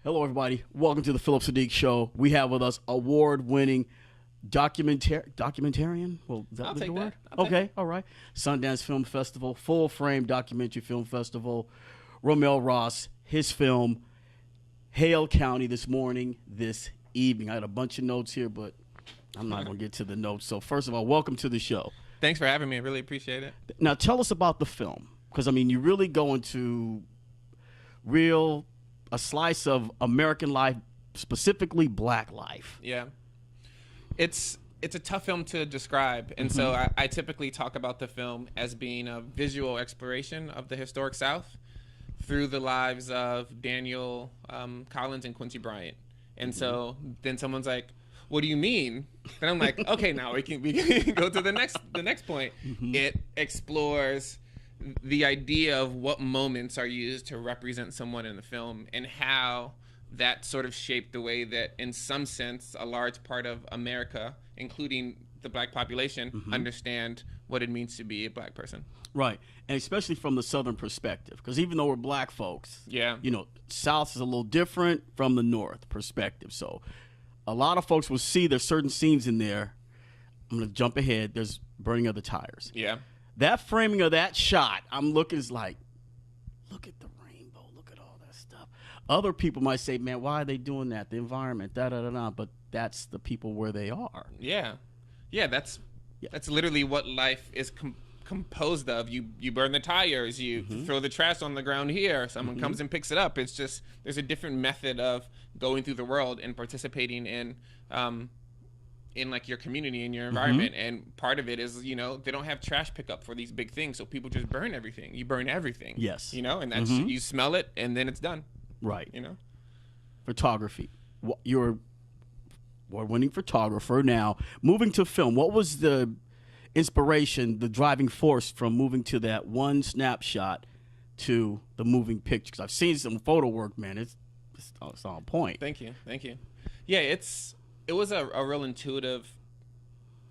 Hello, everybody. Welcome to the Phillip Siddiq Show. We have with us award-winning documentarian. Well, is that I'll the take word? that. Okay, all right. Sundance Film Festival, Full Frame Documentary Film Festival. Ramell Ross, his film, Hale County This Morning, This Evening. I had a bunch of notes here, but I'm not going to get to the notes. So first of all, welcome to the show. Thanks for having me. I really appreciate it. Now, tell us about the film, because, I mean, you really go into a slice of American life, specifically Black life. Yeah. It's a tough film to describe, and so I typically talk about the film as being a visual exploration of the historic South through the lives of Daniel Collins and Quincy Bryant. And so then someone's like, "What do you mean?" Then I'm like, "Okay, now we can go to the next point." It explores the idea of what moments are used to represent someone in the film and how that sort of shaped the way that, in some sense, a large part of America, including the Black population, understand what it means to be a Black person. Right, and especially from the Southern perspective, because even though we're Black folks, Yeah. you know, South is a little different from the North perspective. So a lot of folks will see there's certain scenes in there. I'm going to jump ahead. There's burning of the tires. Yeah. That framing of that shot, I'm looking, is like, look at the rainbow, look at all that stuff. Other people might say, man, why are they doing that? The environment, da-da-da-da. But that's the people where they are. Yeah. Yeah, that's literally what life is composed of. You burn the tires, you throw the trash on the ground here, someone comes and picks it up. It's just, there's a different method of going through the world and participating in like your community and your environment. And part of it is, you know, they don't have trash pickup for these big things, so people just burn everything. You burn everything. Yes. You know, and that's, you smell it and then it's done. Right. You know? Photography. You're award-winning photographer now. Moving to film, what was the inspiration, the driving force from moving to that one snapshot to the moving picture? Because I've seen some photo work, man. It's on point. Thank you. Yeah, it was a real intuitive,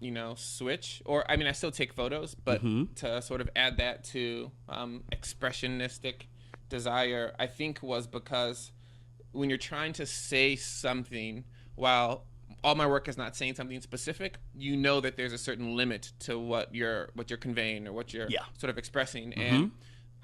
you know, switch. Or, I mean, I still take photos, but to sort of add that to expressionistic desire, I think was because when you're trying to say something, while all my work is not saying something specific, you know that there's a certain limit to what you're conveying or what you're sort of expressing. And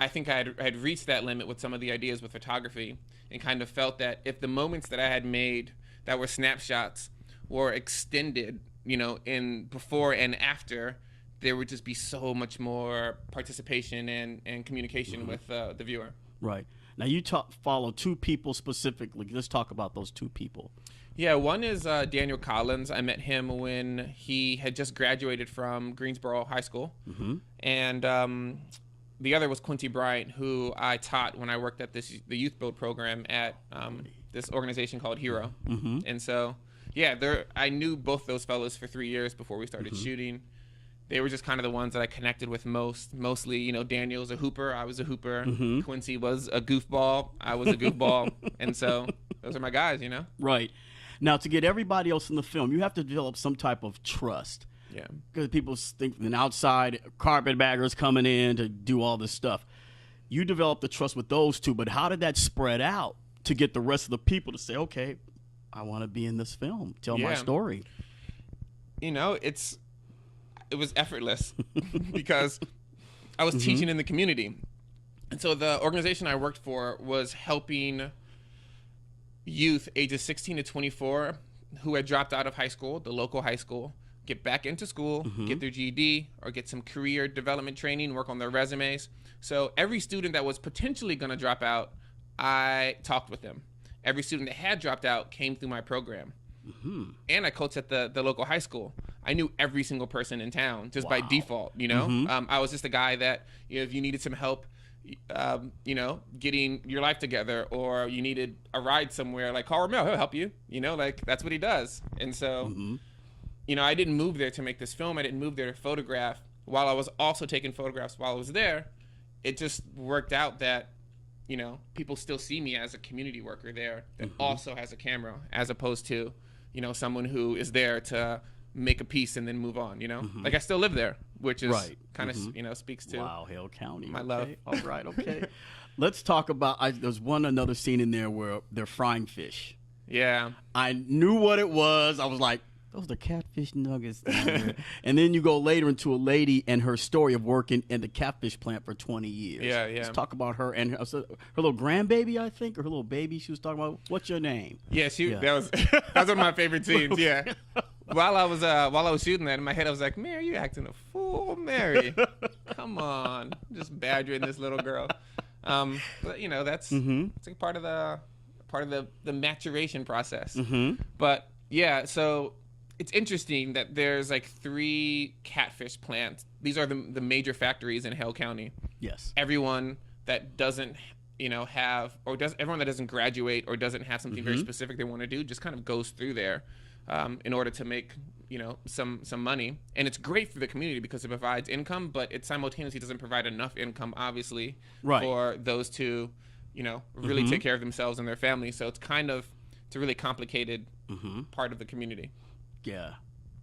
I think I had reached that limit with some of the ideas with photography, and kind of felt that if the moments that I had made that were snapshots were extended, you know, in before and after, there would just be so much more participation and communication with the viewer. Right. Now, you follow two people specifically. Let's talk about those two people. Yeah, one is Daniel Collins. I met him when he had just graduated from Greensboro High School. And the other was Quincy Bryant, who I taught when I worked at the Youth Build program at this organization called Hero. And so, yeah, I knew both those fellows for 3 years before we started shooting. They were just kind of the ones that I connected with mostly, you know, Daniel's a hooper, I was a hooper. Quincy was a goofball, I was a goofball. And so those are my guys, you know? Right. Now, to get everybody else in the film, you have to develop some type of trust. Yeah. Because people think an outside carpetbaggers coming in to do all this stuff. You develop the trust with those two, but how did that spread out to get the rest of the people to say, okay, I want to be in this film, tell my story? You know, it was effortless because I was teaching in the community. And so the organization I worked for was helping youth ages 16 to 24 who had dropped out of high school, the local high school, get back into school, get their GED, or get some career development training, work on their resumes. So every student that was potentially going to drop out, I talked with them. Every student that had dropped out came through my program. And I coached at the local high school. I knew every single person in town just by default, you know? I was just a guy that, you know, if you needed some help, you know, getting your life together, or you needed a ride somewhere, like, call Ramell, he'll help you, you know, like, that's what he does. And so, you know, I didn't move there to make this film. I didn't move there to photograph. While I was also taking photographs while I was there, it just worked out that, you know, people still see me as a community worker there that also has a camera, as opposed to, you know, someone who is there to make a piece and then move on, Like I still live there, which is kind of, speaks to Wow, Hale County. my love. All right, okay. Let's talk about, there's another scene in there where they're frying fish. Yeah. I knew what it was. I was like, those are catfish nuggets down there. And then you go later into a lady and her story of working in the catfish plant for 20 years. Yeah. Let's talk about her and her little grandbaby, I think, or her little baby she was talking about. What's your name? Yeah, that was one of my favorite scenes. Yeah. While I was shooting that in my head, I was like, "Mary, you acting a fool, Mary. Come on, just badgering this little girl." But that's it's like part of the maturation process. But yeah, so it's interesting that there's like 3 catfish plants. These are the major factories in Hale County. Yes. Everyone that doesn't everyone that doesn't graduate or doesn't have something very specific they want to do just kind of goes through there in order to make some money. And it's great for the community because it provides income, but it simultaneously doesn't provide enough income, obviously, for those to really take care of themselves and their family. So it's a really complicated part of the community. Yeah,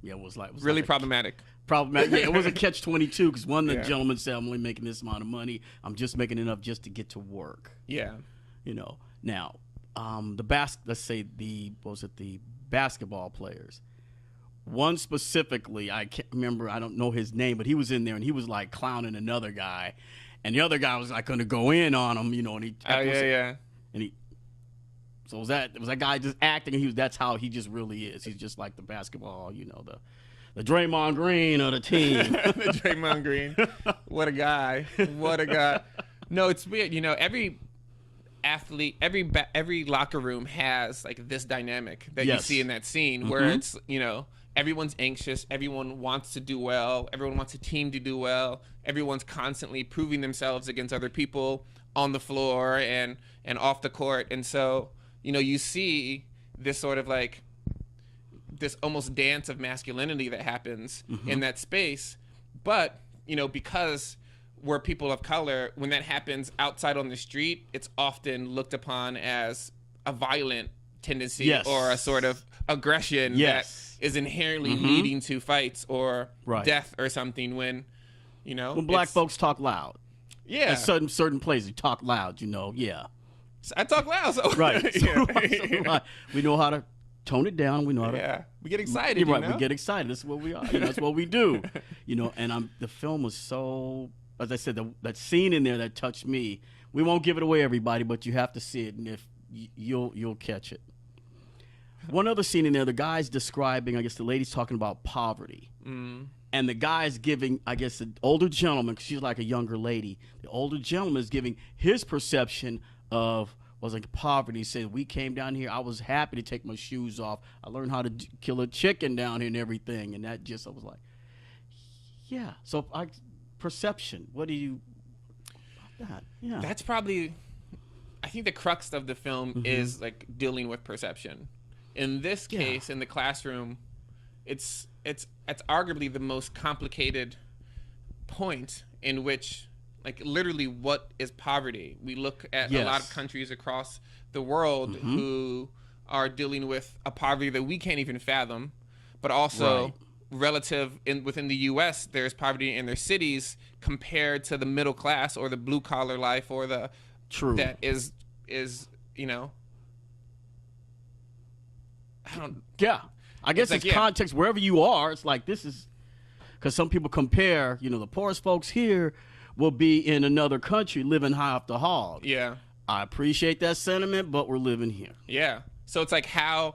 it was really problematic. Yeah, it was a catch-22 because the gentleman said, "I'm only making this amount of money. I'm just making enough just to get to work." Yeah, Now, let's say the basketball players. One specifically, I can't remember. I don't know his name, but he was in there and he was like clowning another guy, and the other guy was like going to go in on him, and he. And he. So was that guy just acting? That's how he just really is. He's just like the basketball, the Draymond Green of the team. The Draymond Green. What a guy. No, it's weird. Every athlete, every locker room has like this dynamic that you see in that scene where it's, everyone's anxious. Everyone wants to do well. Everyone wants a team to do well. Everyone's constantly proving themselves against other people on the floor and off the court. And so, you see this sort of like this almost dance of masculinity that happens in that space. But, because we're people of color, when that happens outside on the street, it's often looked upon as a violent tendency or a sort of aggression that is inherently leading to fights or death or something when black folks talk loud. Yeah. At certain places, you talk loud, I talk loud, so right. So, we know how to tone it down. We know how to. We get excited. Right. We get excited. That's what we are. That's what we do. And the film was so. As I said, that scene in there that touched me. We won't give it away, everybody, but you have to see it, and if you'll catch it. One other scene in there, the guy's describing. I guess the lady's talking about poverty. And the guy's giving, I guess, the older gentleman, because she's like a younger lady, the older gentleman is giving his perception of poverty. He said, "We came down here. I was happy to take my shoes off. I learned how to kill a chicken down here and everything." And I was like, yeah. So perception. What do you? That? Yeah. That's probably. I think the crux of the film is like dealing with perception. In this case, in the classroom, it's arguably the most complicated point in which, like, literally, what is poverty? We look at a lot of countries across the world who are dealing with a poverty that we can't even fathom, but also within the U.S., there's poverty in their cities compared to the middle class or the blue collar life or the that is I guess it's context wherever you are. It's like this is because some people compare. The poorest folks here will be in another country living high off the hog. Yeah, I appreciate that sentiment, but we're living here. Yeah. So it's like how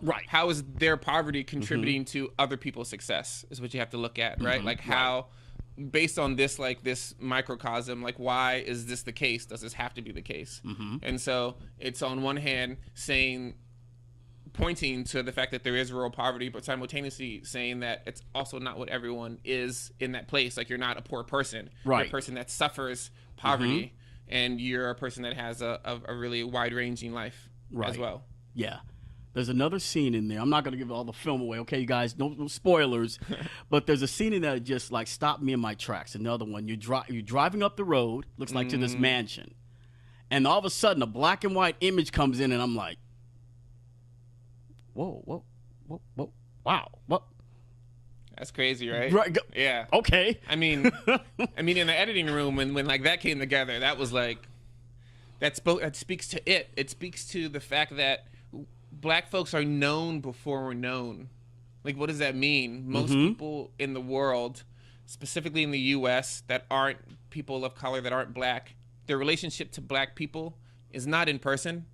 is their poverty contributing to other people's success is what you have to look at, right? Like how, based on this, like this microcosm, like why is this the case? Does this have to be the case? And so it's on one hand pointing to the fact that there is rural poverty, but simultaneously saying that it's also not what everyone is in that place. Like you're not a poor person. You're a person that suffers poverty, and you're a person that has a really wide-ranging life as well. Yeah. There's another scene in there. I'm not going to give all the film away, okay, you guys? No spoilers. But there's a scene in there that just, like, stopped me in my tracks. Another one. You're driving up the road, looks like to this mansion. And all of a sudden, a black and white image comes in, and I'm like, whoa, wow, what? That's crazy, right? Right. Yeah. Okay. I mean, in the editing room when like that came together, that was like, that speaks to it. It speaks to the fact that black folks are known before we're known. Like, what does that mean? Most people in the world, specifically in the U.S., that aren't people of color, that aren't black, their relationship to black people is not in person.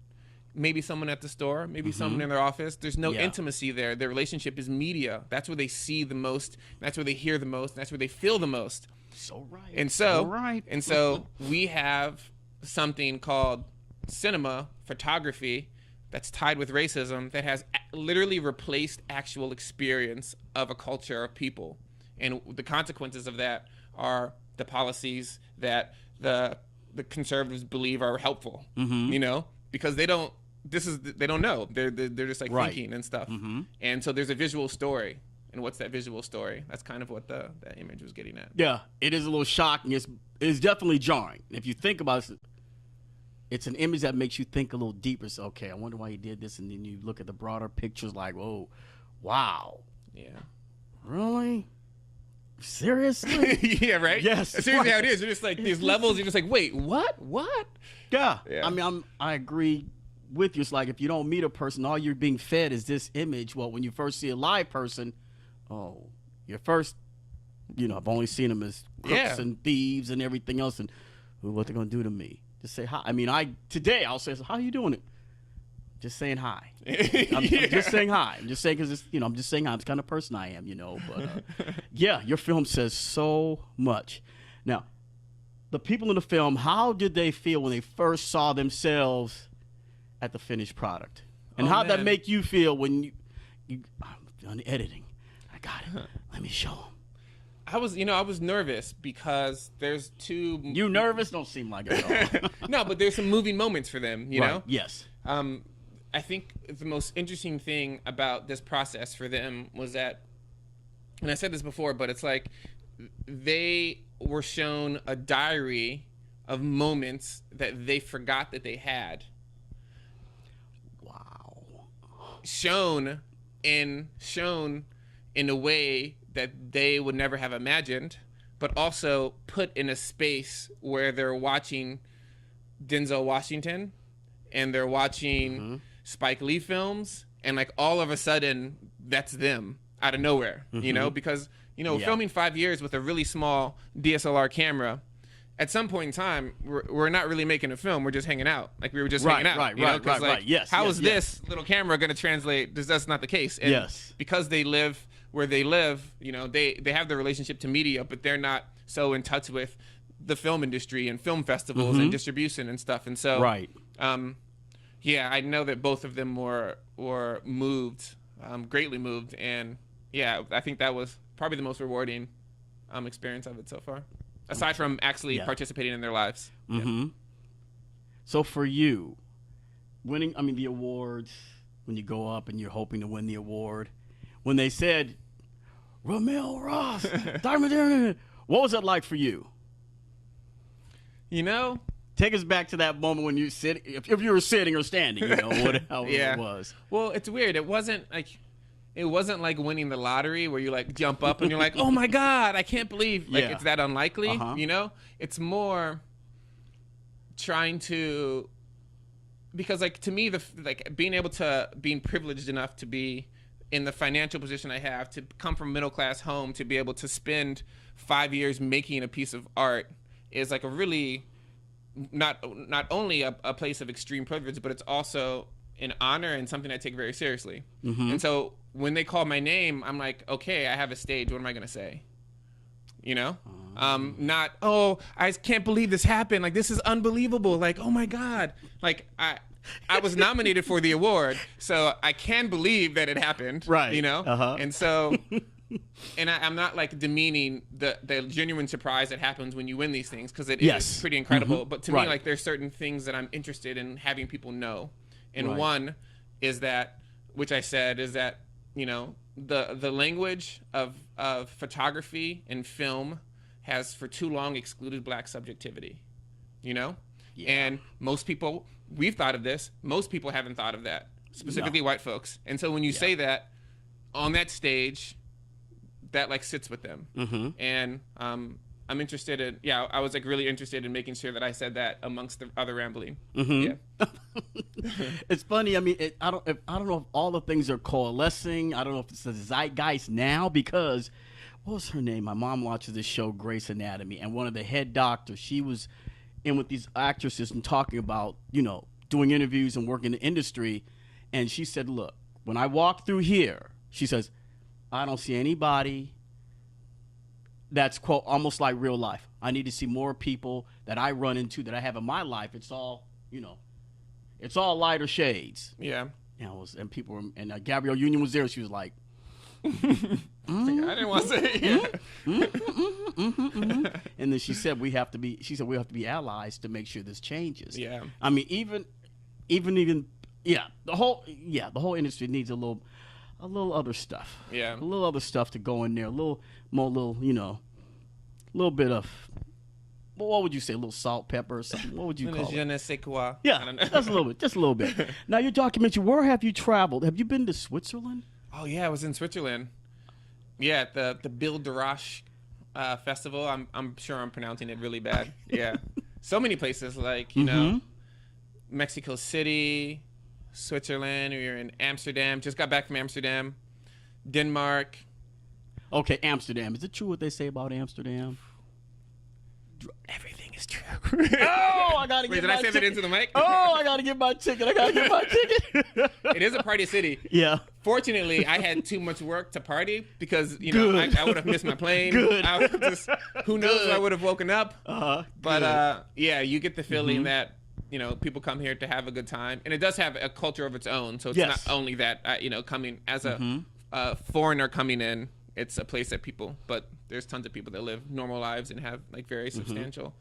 Maybe someone at the store, maybe someone in their office. There's no intimacy there. Their relationship is media. That's where they see the most. That's where they hear the most. That's where they feel the most. So right. And so we have something called cinema, photography, that's tied with racism, that has literally replaced actual experience of a culture of people. And the consequences of that are the policies that the conservatives believe are helpful, you know, because they don't know. They're just like thinking and stuff. And so there's a visual story. And what's that visual story? That's kind of what that image was getting at. Yeah, it is a little shocking. It's definitely jarring. If you think about it, it's an image that makes you think a little deeper. So, okay, I wonder why he did this. And then you look at the broader pictures like, whoa, wow. Yeah. Really? Seriously? Yeah, right? Yes. That's seriously how it is. You're just like, these levels, you're just like, wait, what? Yeah. Yeah. I mean, I agree with you. It's like if you don't meet a person, all you're being fed is this image. Well, when you first see a live person, your first, I've only seen them as crooks and thieves and everything else. And what they're going to do to me? Just say hi. I mean, today I'll say, how are you doing it? Just saying hi. I'm just saying hi. I'm just saying because I'm just saying hi. I'm the kind of person I am, But yeah, your film says so much. Now, the people in the film, how did they feel when they first saw themselves at the finished product? And how did that make you feel when you I'm done editing? I got it. Let me show them. I was nervous because there's two. You nervous? Don't seem like it at all. No, but there's some moving moments for them, you know? Yes. I think the most interesting thing about this process for them was that, and I said this before, but it's like they were shown a diary of moments that they forgot that they had. Wow. Shown in a way that they would never have imagined, but also put in a space where they're watching Denzel Washington and they're watching Spike Lee films, and like all of a sudden that's them out of nowhere, because filming 5 years with a really small DSLR camera, at some point in time we're not really making a film, we're just hanging out. Like we were just hanging out. Right. Yes. How is this little camera going to translate? That's not the case. And because they live where they live, they have their relationship to media, but they're not so in touch with the film industry and film festivals and distribution and stuff. And so, I know that both of them were moved, greatly moved, and I think that was probably the most rewarding experience of it so far, aside from actually participating in their lives. So for you, winning, the awards, when you go up and you're hoping to win the award, when they said, Ramell Ross, what was that like for you? Take us back to that moment when you sit, if you were sitting or standing, how it was. Well, it's weird. It wasn't like winning the lottery where you like jump up and you're like, oh my God, I can't believe it's that unlikely. It's more trying to, because like to me, being privileged enough to be in the financial position I have, to come from a middle class home, to be able to spend 5 years making a piece of art is like a really not only a place of extreme privilege, but it's also an honor and something I take very seriously. And so when they call my name, I'm like, okay, I have a stage. What am I going to say? Not, I can't believe this happened. Like, this is unbelievable. Like, oh my God. Like, I was nominated for the award, so I can believe that it happened. Right. And so, and I'm not like demeaning the genuine surprise that happens when you win these things, because it is pretty incredible. But to me, like, there's certain things that I'm interested in having people know. And one is that, which I said, is that, the language of photography and film has for too long excluded black subjectivity, And most people, we've thought of this. Most people haven't thought of that, specifically white folks. And so when you say that on that stage, that like sits with them. Mm-hmm. And I'm interested in, I was like really interested in making sure that I said that amongst the other rambling. Mm-hmm. Yeah. It's funny. I mean, I don't know if all the things are coalescing. I don't know if it's the zeitgeist now, because what was her name? My mom watches this show, Grey's Anatomy, and one of the head doctors, she was in with these actresses and talking about, doing interviews and working in the industry. And she said, look, when I walk through here, she says, I don't see anybody that's, quote, almost like real life. I need to see more people that I run into that I have in my life. It's all, it's all lighter shades. Yeah. And people were, and Gabrielle Union was there. She was like, I didn't want to say it. And then she said we have to be allies to make sure this changes. Yeah. I mean, even the whole industry needs a little other stuff. Yeah. A little other stuff to go in there. A little more, little bit of, what would you say? A little salt, pepper, or something. What would you call Je it? ne sais quoi. Yeah, I don't know. just a little bit. Now, your documentary, where have you traveled? Have you been to Switzerland? Oh yeah, I was in Switzerland. Yeah, at the Bill de Roche festival. I'm sure I'm pronouncing it really bad. Yeah. So many places, like, Mexico City, Switzerland. We were in Amsterdam. Just got back from Amsterdam. Denmark. Okay, Amsterdam. Is it true what they say about Amsterdam? Everything is true. Oh, I gotta Wait, get did my I say ticket. that into the mic? Oh, I gotta get my ticket. It is a party city. Yeah. Fortunately, I had too much work to party because, Good. I would have missed my plane. Good. I would just, who knows Good. if I would have woken up. But, good. you get the feeling that, people come here to have a good time. And it does have a culture of its own. So it's Yes. not only that, coming as a foreigner coming in, it's a place that but there's tons of people that live normal lives and have like very substantial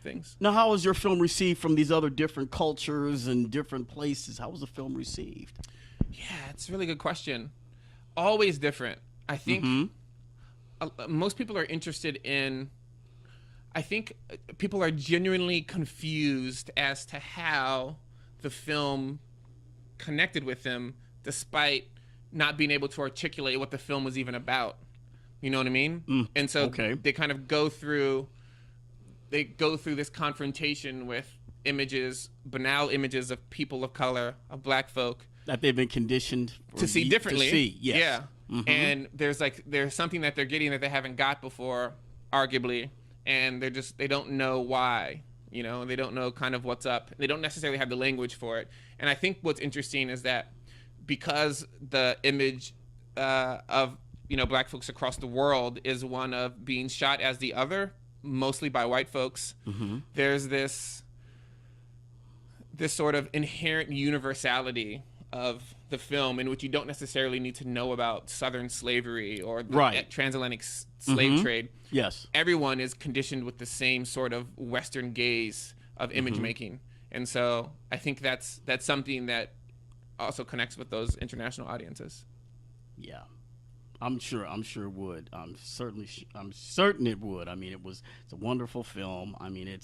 things. Now, how was your film received from these other different cultures and different places? How was the film received? Yeah, it's a really good question. Always different. I think most people are interested in, I think people are genuinely confused as to how the film connected with them despite not being able to articulate what the film was even about. You know what I mean? And so they kind of go through this confrontation with banal images of people of color, of black folk. That they've been conditioned To see differently. To see, yes. Yeah. And there's something that they're getting that they haven't got before, arguably, and they don't know why. They don't know kind of what's up. They don't necessarily have the language for it. And I think what's interesting is that because the image of black folks across the world is one of being shot as the other, mostly by white folks, there's this sort of inherent universality of the film in which you don't necessarily need to know about Southern slavery or the transatlantic slave trade. Yes. Everyone is conditioned with the same sort of Western gaze of image making. And so I think that's something that also connects with those international audiences. Yeah, I'm sure it would. I'm certain it would. I mean, it's a wonderful film. I mean,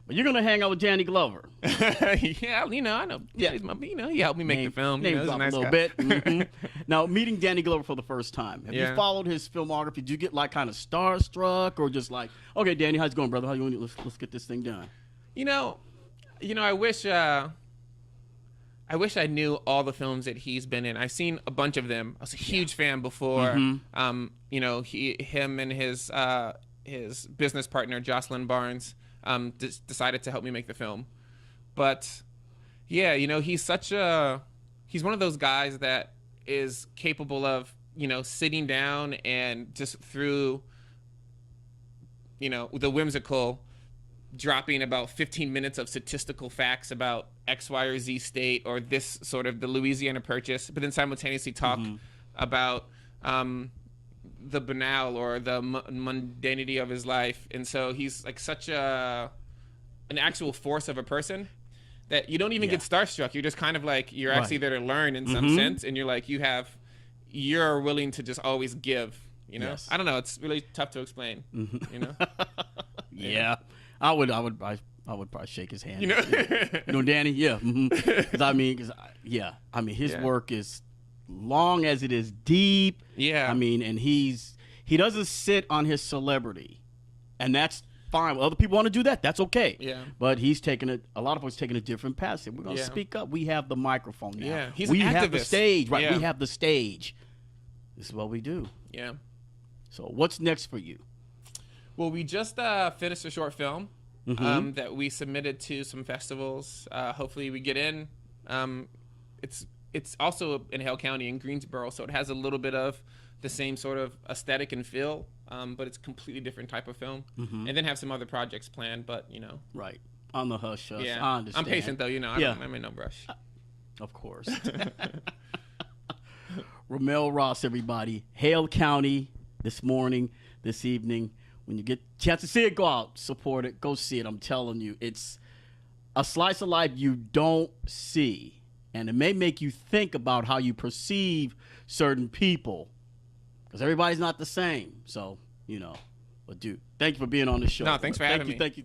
but you're gonna hang out with Danny Glover. Yeah, I know. Yeah, he helped me make the film. He's a nice little guy. bit. Now, meeting Danny Glover for the first time, have you followed his filmography? Did you get like kind of starstruck, or just like, okay, Danny, how's it going, brother? How you doing? Let's get this thing done. I wish I knew all the films that he's been in. I've seen a bunch of them. I was a huge fan before. Him and his business partner Jocelyn Barnes decided to help me make the film. But yeah, he's one of those guys that is capable of sitting down and just through the whimsical dropping about 15 minutes of statistical facts about X, Y, or Z state or this sort of the Louisiana Purchase, but then simultaneously talk about the banal or the mundanity of his life. And so he's like such an actual force of a person that you don't even get starstruck. You're just kind of like, you're actually there to learn in some sense. And you're like, you're willing to just always give, Yes. I don't know. It's really tough to explain, Yeah. I would probably shake his hand. Yeah. Danny? Yeah. Because his work is long as it is deep. Yeah. I mean, and he doesn't sit on his celebrity, and that's fine. Well, other people want to do that. That's okay. Yeah. But a lot of us taking a different path. We're going to speak up. We have the microphone now. Yeah. He's we an have the activist. stage, right? Yeah. We have the stage. This is what we do. Yeah. So what's next for you? Well, we just finished a short film that we submitted to some festivals. Hopefully we get in. It's also in Hale County in Greensboro, so it has a little bit of the same sort of aesthetic and feel, but it's a completely different type of film. And then have some other projects planned, but Right. On the hush. Yeah. I understand. I'm patient though, I'm in no rush. Of course. Ramell Ross, everybody. Hale County this morning, this evening. When you get a chance to see it, go out, support it, go see it. I'm telling you, it's a slice of life you don't see. And it may make you think about how you perceive certain people. Because everybody's not the same. So, but dude, thank you for being on the show. No, thanks for having me. Thank you.